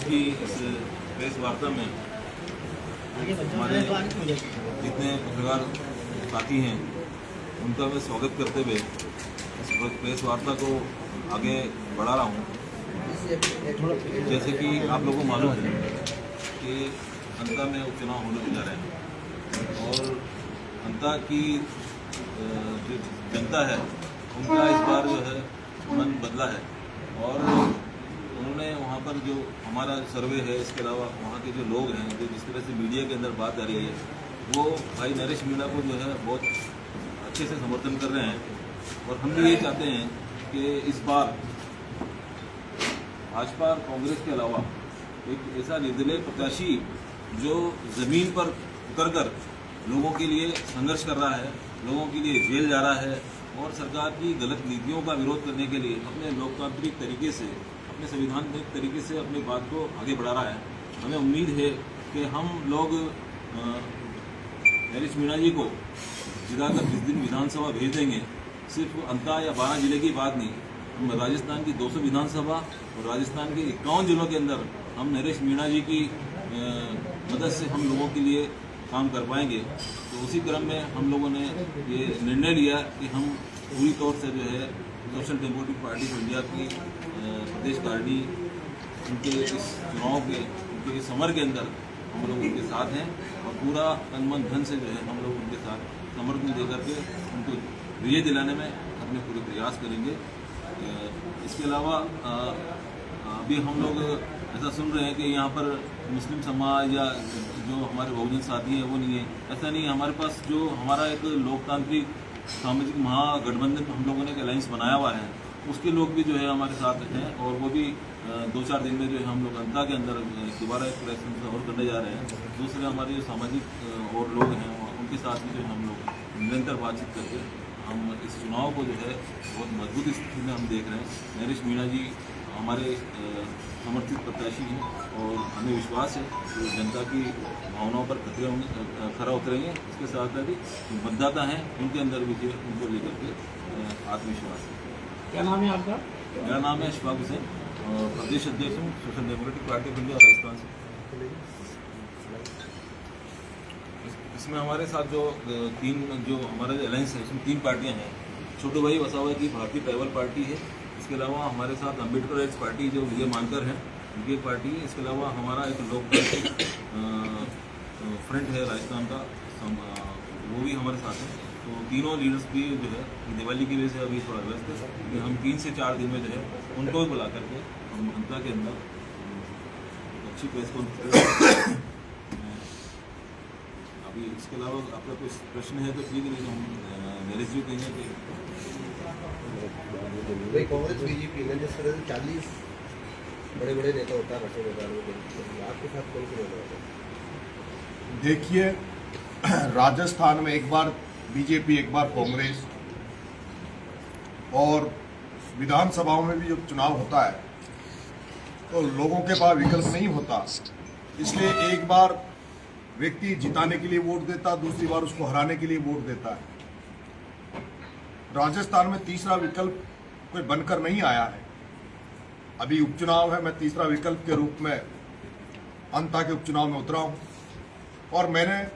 की इस प्रेस वार्ता में हमारे जितने पत्रकार साथी हैं उनका मैं स्वागत करते हुए इस प्रेस वार्ता को आगे बढ़ा रहा हूँ। जैसे कि आप लोगों को मालूम है कि अंता में उपचुनाव होने जा रहे हैं और अंता की जो जनता है उनका इस बार जो है मन बदला है और उन्होंने वहाँ पर जो हमारा सर्वे है, इसके अलावा वहाँ के जो लोग हैं, जो जिस तरह से मीडिया के अंदर बात आ रही है, वो भाई नरेश मीणा को जो है बहुत अच्छे से समर्थन कर रहे हैं। और हम भी ये चाहते हैं कि इस बार भाजपा और कांग्रेस के अलावा एक ऐसा निर्दलीय प्रत्याशी जो ज़मीन पर उतरकर लोगों के लिए संघर्ष कर रहा है, लोगों के लिए जेल जा रहा है और सरकार की गलत नीतियों का विरोध करने के लिए अपने लोकतांत्रिक तरीके से, अपने संविधानिक तरीके से अपनी बात को आगे बढ़ा रहा है। हमें उम्मीद है कि हम लोग नरेश मीणा जी को जिताकर जिस दिन विधानसभा भेज देंगे, सिर्फ अंता या 12 जिले की बात नहीं, हम राजस्थान की 200 विधानसभा और राजस्थान के 51 जिलों के अंदर हम नरेश मीणा जी की मदद से हम लोगों के लिए काम कर पाएंगे। तो उसी क्रम में हम लोगों ने ये निर्णय लिया कि हम पूरी तौर से जो है social democratic party of India की प्रदेश कारिणी उनके इस चुनाव के, उनके इस समर के अंदर हम लोग उनके साथ हैं और पूरा तन मन धन से जो है हम लोग उनके साथ समर्थन दे करके उनको विजय दिलाने में अपने पूरे प्रयास करेंगे। इसके अलावा अभी हम लोग ऐसा सुन रहे हैं कि यहाँ पर मुस्लिम समाज या जो हमारे बहुजन साथी हैं वो नहीं है, ऐसा नहीं है। हमारे पास जो हमारा एक लोकतांत्रिक सामाजिक महागठबंधन हम लोगों ने एक अलायंस बनाया हुआ है, उसके लोग भी जो है हमारे साथ हैं और वो भी 2-4 दिन में जो है हम लोग अंता के अंदर दोबारा एक प्रेस कॉन्फ्रेंस और करने जा रहे हैं। दूसरे हमारे जो सामाजिक और लोग हैं उनके साथ भी जो हम लोग निरंतर बातचीत करके हम इस चुनाव को जो है बहुत मजबूत स्थिति में हम देख रहे हैं। नरेश मीणा जी हमारे समर्थित प्रत्याशी हैं और हमें विश्वास है कि जनता की भावनाओं पर खरा उतरेंगे। इसके साथ साथ ही मतदाता हैं उनके अंदर भी जो उनको लेकर के आत्मविश्वास है। क्या नाम है आपका? मेरा नाम है अशफाक हुसैन, प्रदेश अध्यक्ष हूँ social democratic party of India Rajasthan से। इसमें हमारे साथ जो हमारा जो अलायंस है उसमें 3 पार्टियां हैं। छोटू भाई वसावा की भारतीय ट्राइबल पार्टी है, इसके अलावा हमारे साथ अम्बेडकर राइट्स पार्टी जो विजय मानकर है उनकी एक पार्टी है, इसके अलावा हमारा एक लोकतांत्रिक फ्रंट है राजस्थान का, वो भी हमारे साथ है। तो तीनों लीडर्स भी जो है दिवाली की वजह से अभी थोड़ा व्यस्त है, क्योंकि हम 3 से 4 दिन में जो है उनको भी बुला करके हम अंता के अंदर अच्छी प्रेस कॉन्फ्रेंस अभी। इसके अलावा आपका कोई प्रश्न है तो ठीक है, नहीं हम नरेश जी कहेंगे कि कांग्रेस बीजेपी ने जिस तरह से 40 बड़े बड़े नेता होता है आपके साथ कौन सी नेता होता है? देखिए, राजस्थान में एक बार बीजेपी एक बार कांग्रेस और विधानसभाओं में भी जब चुनाव होता है तो लोगों के पास विकल्प नहीं होता, इसलिए एक बार व्यक्ति जिताने के लिए वोट देता, दूसरी बार उसको हराने के लिए वोट देता है। राजस्थान में तीसरा विकल्प कोई बनकर नहीं आया है। अभी उपचुनाव है, मैं तीसरा विकल्प के रूप में अंता के उपचुनाव में उतरा हूं और मैंने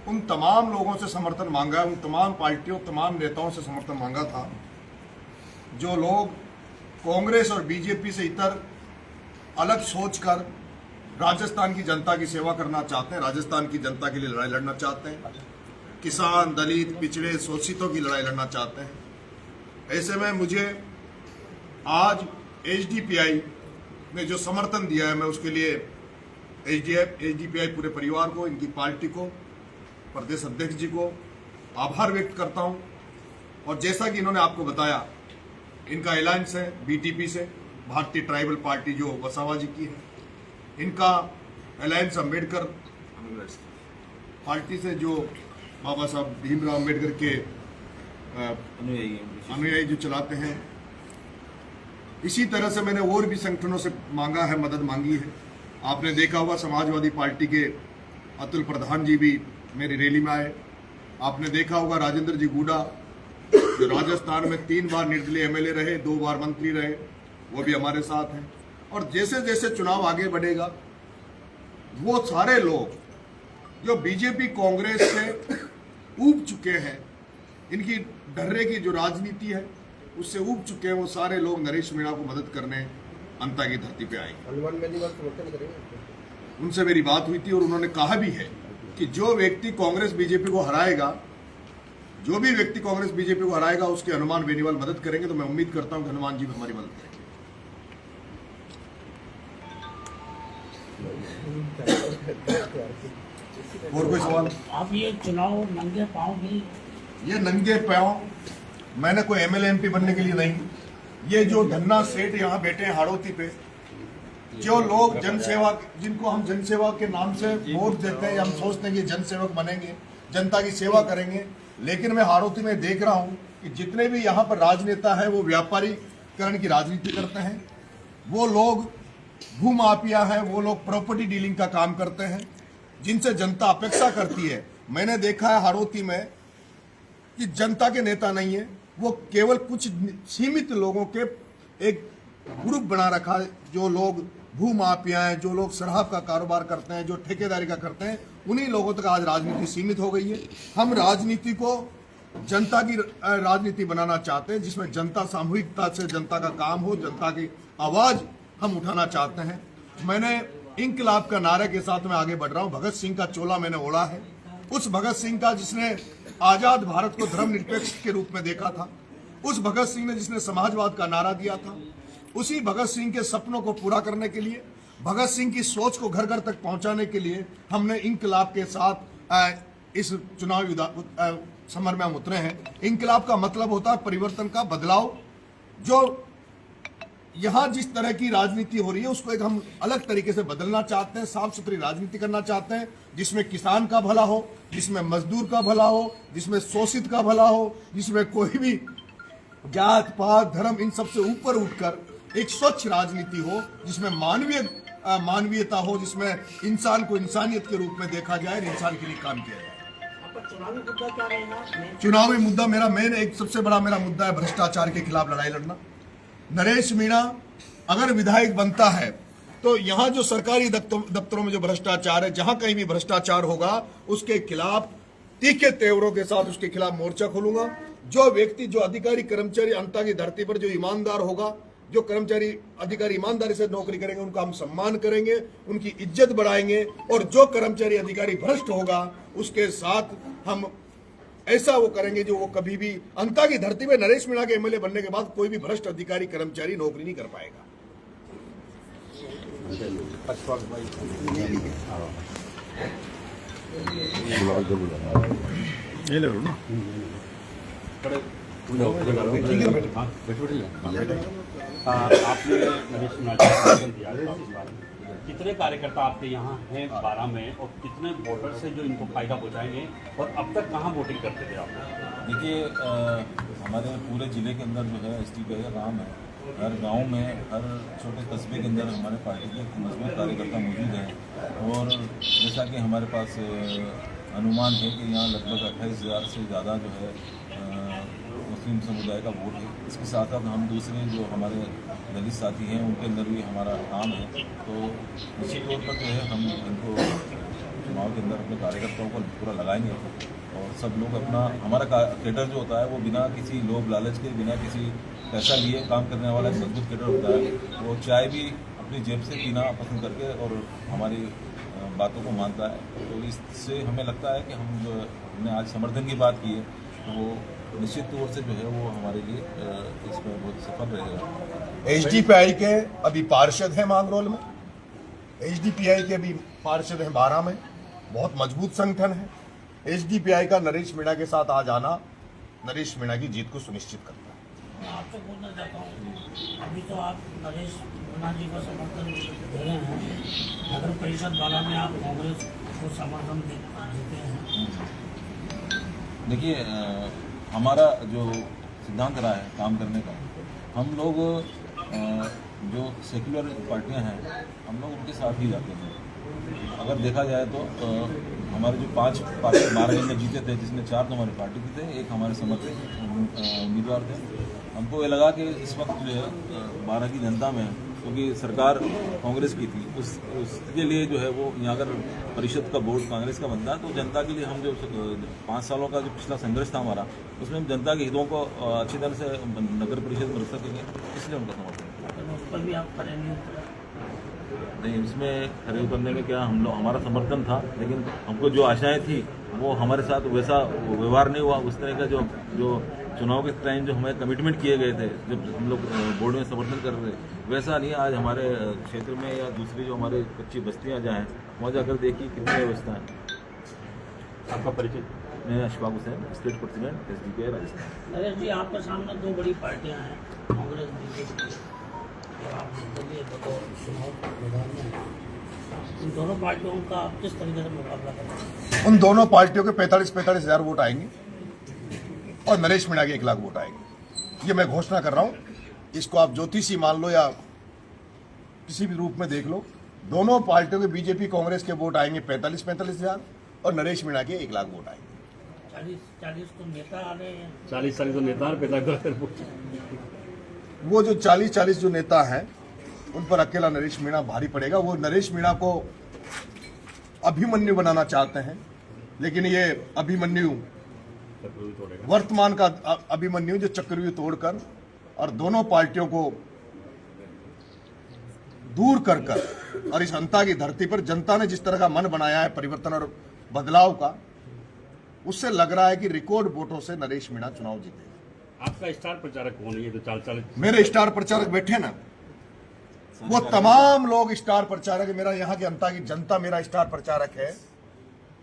उन तमाम लोगों से समर्थन मांगा है, उन तमाम पार्टियों, तमाम नेताओं से समर्थन मांगा था जो लोग कांग्रेस और बीजेपी से इतर अलग सोचकर राजस्थान की जनता की सेवा करना चाहते हैं, राजस्थान की जनता के लिए लड़ाई लड़ना चाहते हैं, किसान, दलित, पिछड़े, शोषितों की लड़ाई लड़ना चाहते हैं। ऐसे में मुझे आज एचडीपीआई ने जो समर्थन दिया है, मैं उसके लिए एचडीपीआई पूरे परिवार को, इनकी पार्टी को, प्रदेश अध्यक्ष जी को आभार व्यक्त करता हूं। और जैसा कि इन्होंने आपको बताया, इनका अलायंस है बीटीपी से, भारतीय ट्राइबल पार्टी जो वसावा जी की है, इनका अलायंस अम्बेडकर पार्टी से जो बाबा साहब भीमराव अम्बेडकर के अनुयायी जो चलाते हैं। इसी तरह से मैंने और भी संगठनों से मांगा है, मदद मांगी है। आपने देखा होगा समाजवादी पार्टी के अतुल प्रधान जी भी मेरी रैली में आए। आपने देखा होगा राजेंद्र जी गुडा जो राजस्थान में 3 बार निर्दलीय एमएलए रहे, 2 बार मंत्री रहे, वो भी हमारे साथ हैं। और जैसे जैसे चुनाव आगे बढ़ेगा वो सारे लोग जो बीजेपी कांग्रेस से ऊब चुके हैं, इनकी डर्रे की जो राजनीति है उससे ऊब चुके हैं, वो सारे लोग नरेश मीणा को मदद करने अंता की धरती पे आएंगे। हनुमान बेनीवाल समर्थन करेंगे? उनसे मेरी बात हुई थी और उन्होंने कहा भी है कि जो व्यक्ति कांग्रेस बीजेपी को हराएगा, जो भी व्यक्ति कांग्रेस बीजेपी को हराएगा उसके हनुमान बेनीवाल मदद करेंगे। तो मैं उम्मीद करता हूं कि हनुमान जी भी हमारी मदद करेंगे। और कोई सवाल? आप ये चुनाव नंगे पांव भी? ये नंगे पांव, मैंने कोई एमएलए एमपी बनने के लिए नहीं। ये जो धन्ना सेठ यहाँ बैठे हैं हाड़ौती पे, जो लोग जनसेवा, जिनको हम जनसेवा के नाम से वोट देते हैं, हम सोचते हैं कि जनसेवक बनेंगे, जनता की सेवा करेंगे, लेकिन मैं हाड़ौती में देख रहा हूँ कि जितने भी यहाँ पर राजनेता हैं वो व्यापारीकरण की राजनीति करते हैं, वो लोग भूमाफिया हैं, वो लोग प्रॉपर्टी डीलिंग का काम करते हैं, जिनसे जनता अपेक्षा करती है। मैंने देखा है हाड़ौती में कि जनता के नेता नहीं है, वो केवल कुछ सीमित लोगों के एक ग्रुप बना रखा है, जो लोग भूमाफिया हैं, जो लोग शराब का कारोबार करते हैं, जो ठेकेदारी का करते हैं, उन्हीं लोगों तक आज राजनीति सीमित हो गई है। हम राजनीति को जनता की राजनीति बनाना चाहते हैं, जिसमें जनता सामूहिकता से जनता का काम हो, जनता की आवाज हम उठाना चाहते हैं। मैंने इंकलाब का नारे के साथ में आगे बढ़ रहा हूं। भगत सिंह का चोला मैंने ओढ़ा है, उस भगत सिंह का जिसने आजाद भारत को धर्मनिरपेक्ष के रूप में देखा था, उस भगत सिंह ने जिसने समाजवाद का नारा दिया था, उसी भगत सिंह के सपनों को पूरा करने के लिए, भगत सिंह की सोच को घर घर तक पहुंचाने के लिए हमने इंकलाब के साथ इस चुनावी समर में हम उतरे हैं। इंकलाब का मतलब होता है परिवर्तन का, बदलाव। जो यहाँ जिस तरह की राजनीति हो रही है उसको एक हम अलग तरीके से बदलना चाहते हैं, साफ सुथरी राजनीति करना चाहते हैं, जिसमें किसान का भला हो, जिसमें मजदूर का भला हो, जिसमें शोषित का भला हो, जिसमें कोई भी जात पात धर्म इन सबसे ऊपर उठकर एक स्वच्छ राजनीति हो, जिसमें मानवीयता हो, जिसमें इंसान को इंसानियत के रूप में देखा जाए, इंसान के लिए काम किया जाए। चुनावी मुद्दा क्या रहेगा? चुनावी मुद्दा मेरा मेन एक सबसे बड़ा मेरा मुद्दा है भ्रष्टाचार के खिलाफ लड़ाई लड़ना। नरेश मीणा अगर विधायक बनता है तो यहाँ जो सरकारी दफ्तरों में जो भ्रष्टाचार है, जहां कहीं भी भ्रष्टाचार होगा उसके खिलाफ तीखे तेवरों के साथ उसके खिलाफ मोर्चा खोलूंगा। जो व्यक्ति, जो अधिकारी कर्मचारी अंता की धरती पर जो ईमानदार होगा, जो कर्मचारी अधिकारी ईमानदारी से नौकरी करेंगे, उनका हम सम्मान करेंगे, उनकी इज्जत बढ़ाएंगे। और जो कर्मचारी अधिकारी भ्रष्ट होगा उसके साथ हम ऐसा वो करेंगे जो वो कभी भी अंता की धरती में नरेश मीणा के एमएलए बनने के बाद कोई भी भ्रष्ट अधिकारी कर्मचारी नौकरी नहीं कर पाएगा। आपने नरेश मीणा का समर्थन दिया था, कितने कार्यकर्ता आपके यहाँ हैं 12 में, और कितने वोटर से जो इनको फायदा पहुँचाएंगे, और अब तक कहाँ वोटिंग करते थे आप? देखिए, हमारे पूरे ज़िले के अंदर जो है STPI का काम है। हर गांव में, हर छोटे कस्बे के अंदर हमारे पार्टी के मजबूत कार्यकर्ता मौजूद हैं। और जैसा कि हमारे पास अनुमान है कि यहाँ लगभग 28,000 से ज़्यादा जो है मुस्लिम समुदाय का वोट है। इसके साथ साथ हम दूसरे जो हमारे दलित साथी हैं उनके अंदर भी हमारा काम है। तो निश्चित तौर पर जो है हम इनको चुनाव के अंदर अपने कार्यकर्ताओं को पूरा लगाएंगे। और सब लोग अपना, हमारा कैडर जो होता है वो बिना किसी लोभ लालच के, बिना किसी पैसा लिए काम करने वाला एक मजबूत कैडर होता है। वो चाय भी अपनी जेब से पीना पसंद करके और हमारी बातों को मानता है। तो इससे हमें लगता है कि हम जो हमने आज समर्थन की बात की है तो वो निश्चित तौर से जो है वो हमारे लिए इसमें बहुत सफल रहेगा। SDPI के अभी पार्षद हैं मांगरोल में, SDPI के अभी पार्षद हैं 12 में, बहुत मजबूत संगठन है। SDPI का नरेश मीणा के साथ आज आना नरेश मीणा की जीत को सुनिश्चित करता है। मैं आपसे बोलना चाहता हूँ, अभी तो आप नरेश मीणा जी को समर्थन दे रहे हैं, नगर परिषद 12 में आप कांग्रेस को समर्थन देते हैं। देखिए, हमारा जो सिद्धांत रहा है काम करने का, हम लोग जो सेक्युलर पार्टियां हैं हम लोग उनके साथ ही जाते हैं। अगर देखा जाए तो हमारे जो 5 पार्टी 12 में जीते थे, जिसमें 4 तो हमारी पार्टी के थे, एक हमारे समर्थित उम्मीदवार थे। हमको ये लगा कि इस वक्त जो है 12 की जनता में क्योंकि सरकार कांग्रेस की थी, उसके लिए जो है वो यहाँ अगर परिषद का बोर्ड कांग्रेस का बनता है तो जनता के लिए हम जो 5 सालों का जो पिछला संघर्ष था हमारा, उसमें हम जनता के हितों को अच्छी तरह से नगर परिषद में रख सकेंगे, इसलिए उनका समर्थन। तो उस पर भी आप करेंगे? नहीं, इसमें खड़े उतरने में क्या हमारा समर्थन था, लेकिन हमको जो आशाएं थी वो हमारे साथ वैसा व्यवहार नहीं हुआ। उस तरह का जो चुनाव के टाइम जो हमें कमिटमेंट किए गए थे, जब हम लोग बोर्ड में समर्थन कर रहे थे, वैसा नहीं आज हमारे क्षेत्र में या दूसरी जो हमारे कच्ची बस्तियां जहाँ हैं वहाँ जाकर देखिए कितनी व्यवस्था है। आपका परिचय? मैं Ashfaq Hussain, state president SDPI Rajasthan. Naresh ji, आपके सामने 2 बड़ी पार्टियां हैं, कांग्रेस बीजेपी, और आप देखिए तो चुनाव मैदान में हैं। इन दोनों पार्टियों का आप किस तरीके से मुकाबला करेंगे? उन दोनों पार्टियों के 45-45 हज़ार वोट आएंगे और नरेश मीणा के 1 लाख वोट आएंगे। ये मैं घोषणा कर रहा हूं, इसको आप ज्योतिषी मान लो या किसी भी रूप में देख लो। दोनों पार्टियों के बीजेपी कांग्रेस के वोट आएंगे 45-45 हज़ार और नरेश मीणा के 1 लाख वोट आएंगे। 40 तो नेता आ रहे हैं। 40 तो नेता और 45 वो जो 40 जो नेता हैं उन पर अकेला नरेश मीणा भारी पड़ेगा। वो नरेश मीणा को अभिमन्यु बनाना चाहते हैं, लेकिन ये अभिमन्यु वर्तमान का अभिमन्यु जो चक्रव्यूह तोड़कर और दोनों पार्टियों को दूर कर और इस अंता की धरती पर जनता ने जिस तरह का मन बनाया है परिवर्तन और बदलाव का, उससे लग रहा है कि रिकॉर्ड वोटों से नरेश मीणा चुनाव जीतेगा। आपका स्टार प्रचारक कौन है? ये तो 40 मेरे स्टार प्रचारक बैठे ना, वो तमाम लोग स्टार प्रचारक है। मेरा यहाँ के अंता की जनता मेरा स्टार प्रचारक है,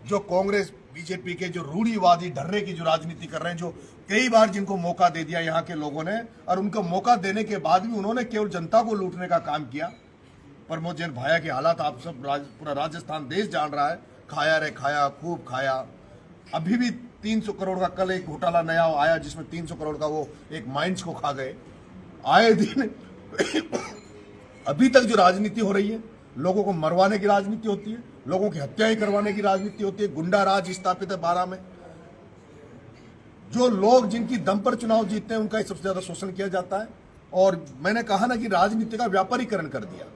जो कांग्रेस बीजेपी के जो रूढ़िवादी ढर्रे की जो राजनीति कर रहे हैं, जो कई बार जिनको मौका दे दिया यहाँ के लोगों ने, और उनको मौका देने के बाद भी उन्होंने केवल जनता को लूटने का काम किया। प्रमोद जैन भाया के हालात आप सब पूरा राजस्थान देश जान रहा है। खाया रे खाया, खूब खाया। अभी भी 300 करोड़ का कल एक घोटाला नया आया जिसमें 300 करोड़ का वो एक माइंस को खा गए। आए दिन अभी तक जो राजनीति हो रही है, लोगों को मरवाने की राजनीति होती है, लोगों की हत्याएं करवाने की राजनीति होती है, गुंडा राज स्थापित है 12 में। जो लोग जिनकी दम पर चुनाव जीतते हैं उनका सबसे ज्यादा शोषण किया जाता है। और मैंने कहा ना कि राजनीति का व्यापारीकरण कर दिया,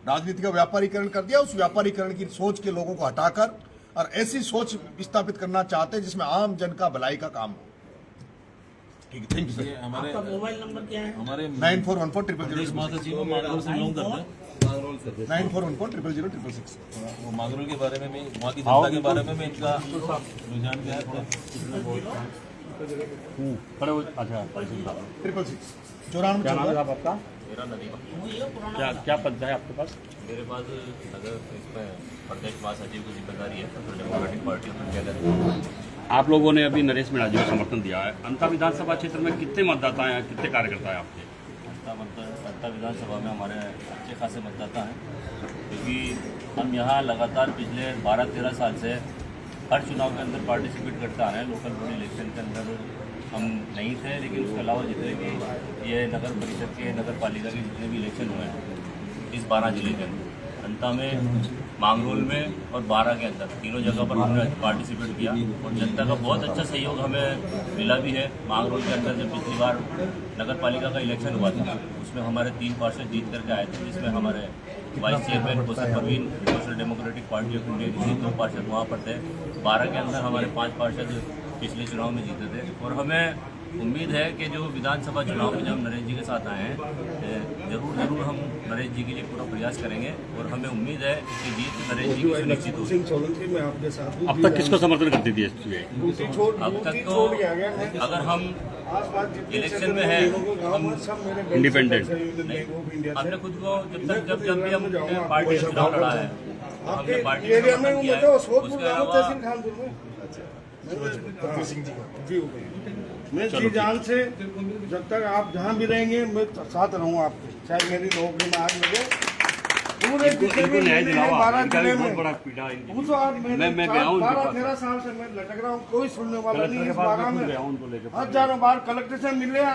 राजनीति का व्यापारीकरण कर दिया। उस व्यापारीकरण की सोच के लोगों को हटाकर और ऐसी सोच स्थापित करना चाहते हैं जिसमें आम जन का भलाई का काम हो। ठीक है, थैंक यू सर। हमारे आपका मोबाइल नंबर क्या है? हमारे 9414 प्रदेश महासचिव मागरोल से बिलोंग करते हैं। 9414 वो मागरोल के बारे में भी, वहाँ की जनता के बारे में भी इनका रुझान क्या है? खड़े हो। अच्छा, 666 क्या नाम है साहब आपका? मेरा नदी क्या पद है आपके पास? मेरे पास नगर इसमें प्रदेश महासचिव की जिम्मेदारी है, डेमोक्रेटिक पार्टी ऑफ इंडिया। आप लोगों ने अभी नरेश मीणा जी को समर्थन दिया है। अंता विधानसभा क्षेत्र में कितने मतदाता हैं, कितने कार्यकर्ता हैं आपके? अंता विधानसभा में हमारे अच्छे खासे मतदाता हैं, क्योंकि हम यहाँ लगातार पिछले 12-13 साल से हर चुनाव के अंदर पार्टिसिपेट करते आ रहे हैं। लोकल बॉडी इलेक्शन के अंदर हम नहीं थे, लेकिन उसके अलावा जितने भी ये नगर परिषद के, नगर पालिका के जितने भी इलेक्शन हुए हैं इस 12 जिले के अंदर, अंता में, मांगरोल में और 12 के अंदर, तीनों जगह पर हमने पार्टिसिपेट किया और जनता का बहुत अच्छा सहयोग हमें मिला भी है। मांगरोल के अंदर जब पिछली बार नगर पालिका का इलेक्शन हुआ था उसमें हमारे 3 पार्षद जीत करके आए थे, जिसमें हमारे vice chairman Kaushal Parveen social democratic party of India के 2 पार्षद वहाँ पर थे। 12 के अंदर हमारे 5 पार्षद पिछले चुनाव में जीते थे और हमें उम्मीद है कि जो विधानसभा चुनाव में जब हम नरेश जी के साथ आए हैं, जरूर हम नरेश जी के लिए पूरा प्रयास करेंगे और हमें उम्मीद है कि जीत नरेश जी की सुनिश्चित होगी। अब तक किसको समर्थन करती थी? अब तक तो अगर हम इलेक्शन में है, हम इंडिपेंडेंट हमने खुद को जब भी हम पार्टी का चुनाव लड़ा है हमने पार्टी का समर्थन किया है। उसके अलावा मैं जी जान से जब तक आप जहाँ भी रहेंगे मैं साथ रहूँगा आपके, चाहे मेरी नौकरी में आग लगे। पूरे जितने भी जिले हैं 12 जिले में, वो तो आप मैंने 12-13 साल से मैं लटक रहा हूँ, कोई सुनने वाला नहीं। इस 12 में हजारों बार कलेक्टर से मिल लिया।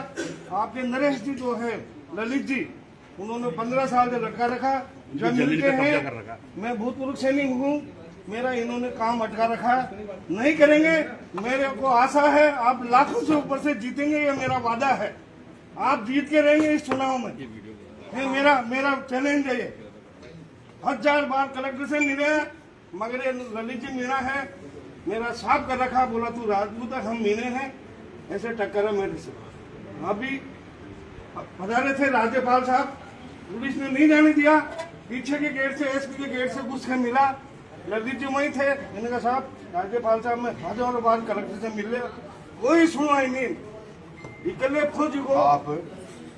आपके नरेश जी जो है, ललित जी, उन्होंने 15 साल से लटका रखा। जमीन के हैं, मैं भूतपूर्व सैनिक हूँ, मेरा इन्होंने काम अटका रखा है, नहीं करेंगे। मेरे को आशा है आप लाखों से ऊपर से जीतेंगे, ये मेरा वादा है। आप जीत के रहेंगे इस चुनाव में। ये मेरा चैलेंज है। ये 1000 बार कलेक्टर से मिले हैं, मगर ये ललित जी मीणा है, मेरा साफ कर रखा, बोला तू राजपूत है, हम मीणे हैं, ऐसे टक्कर है मेरे से। अभी पधारे थे राज्यपाल साहब, पुलिस ने नहीं जाने दिया, पीछे के गेट से एसपी के गेट से घुस के मिला, ललित जी वहीं थे। मैंने कहा साहब राज्यपाल साहब मैं 1000 बार कलेक्टर से मिले, कोई सुनवाई नहीं। इकल्ले फौज को आप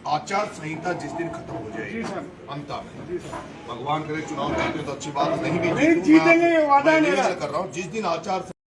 आचार संहिता जिस दिन खत्म हो जाएगी जी सर, अंता में, जी सर, भगवान करे चुनाव जीते तो अच्छी बात, नहीं भी नहीं जीतेंगे, ये वादा है मैं मेरा। निवेदन कर रहा हूँ जिस दिन आचार